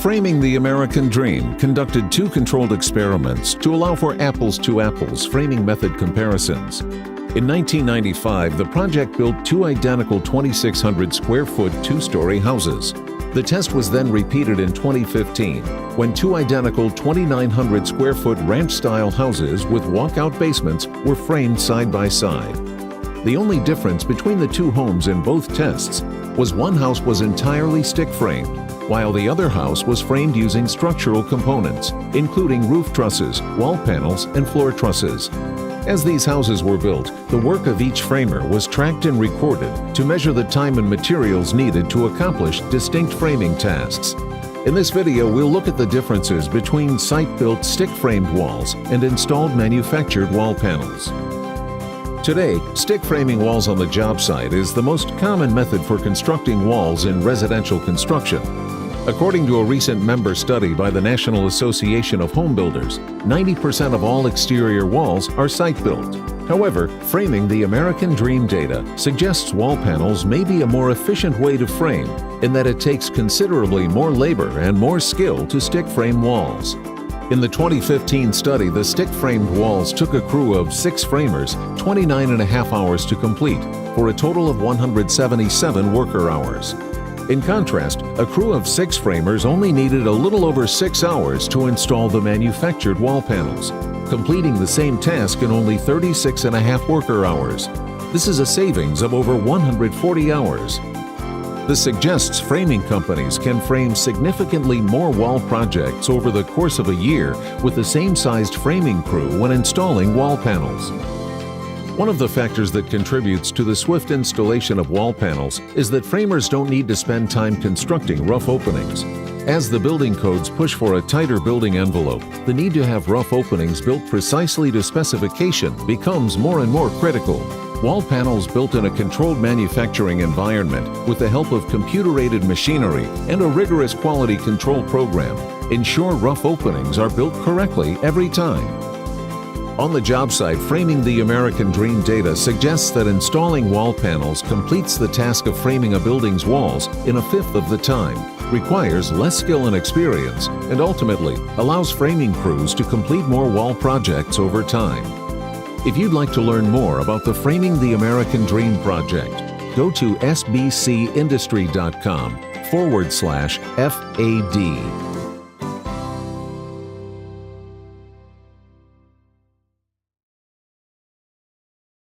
Framing the American Dream conducted 2 controlled experiments to allow for apples-to-apples framing method comparisons. In 1995, the project built 2 identical 2,600 square foot 2-story houses. The test was then repeated in 2015, when 2 identical 2,900 square foot ranch-style houses with walkout basements were framed side by side. The only difference between the 2 homes in both tests was one house was entirely stick-framed, while the other house was framed using structural components, including roof trusses, wall panels, and floor trusses. As these houses were built, the work of each framer was tracked and recorded to measure the time and materials needed to accomplish distinct framing tasks. In this video, we'll look at the differences between site-built stick-framed walls and installed manufactured wall panels. Today, stick framing walls on the job site is the most common method for constructing walls in residential construction. According to a recent member study by the National Association of Home Builders, 90% of all exterior walls are site-built. However, Framing the American Dream data suggests wall panels may be a more efficient way to frame in that it takes considerably more labor and more skill to stick-frame walls. In the 2015 study, the stick-framed walls took a crew of 6 framers 29.5 hours to complete, for a total of 177 worker hours. In contrast, a crew of 6 framers only needed a little over 6 hours to install the manufactured wall panels, completing the same task in only 36.5 worker hours. This is a savings of over 140 hours. This suggests framing companies can frame significantly more wall projects over the course of a year with the same sized framing crew when installing wall panels. One of the factors that contributes to the swift installation of wall panels is that framers don't need to spend time constructing rough openings. As the building codes push for a tighter building envelope, the need to have rough openings built precisely to specification becomes more and more critical. Wall panels built in a controlled manufacturing environment with the help of computer-aided machinery and a rigorous quality control program ensure rough openings are built correctly every time. On the job site, Framing the American Dream data suggests that installing wall panels completes the task of framing a building's walls in 1/5 of the time, requires less skill and experience, and ultimately allows framing crews to complete more wall projects over time. If you'd like to learn more about the Framing the American Dream project, go to sbcindustry.com/FAD.